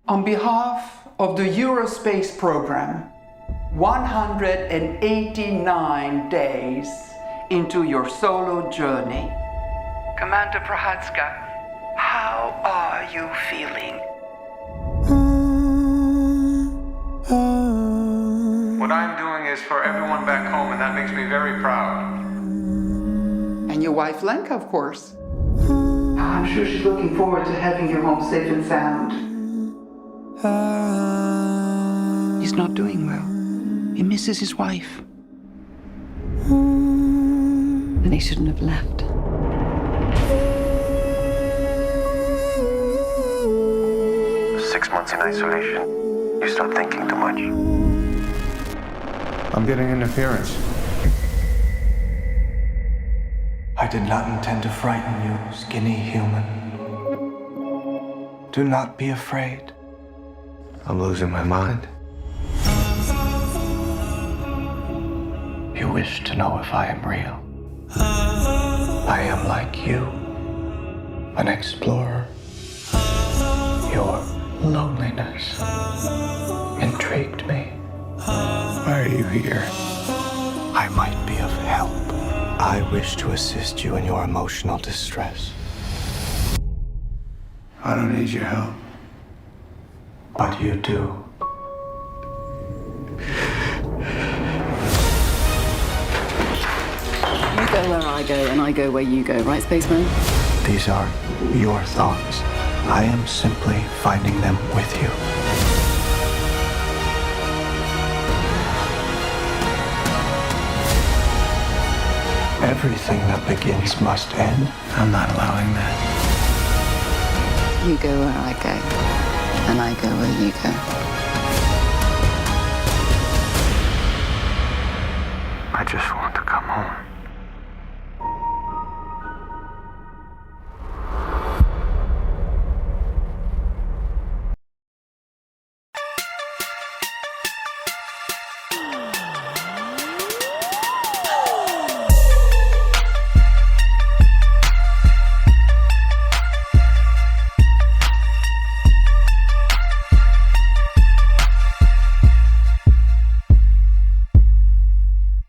On behalf of the Eurospace program, 189 days into your solo journey. Commander Prohatska, how are you feeling? What I'm doing is for everyone back home, and that makes me very proud. And your wife Lenka, of course. I'm sure she's looking forward to having you home safe and sound. He's not doing well. He misses his wife. And he shouldn't have left. Six months in isolation. You start thinking too much. I'm getting interference. I did not intend to frighten you, skinny human. Do not be afraid. I'm losing my mind. You wish to know if I am real. I am like you, an explorer. Your loneliness intrigued me. Why are you here? I might be of help. I wish to assist you in your emotional distress. I don't need your help. But you do. You go where I go, and I go where you go, right, spaceman? These are your thoughts. I am simply finding them with you. Everything that begins must end. I'm not allowing that. You go where I go, and I go where you go. I just want to come home.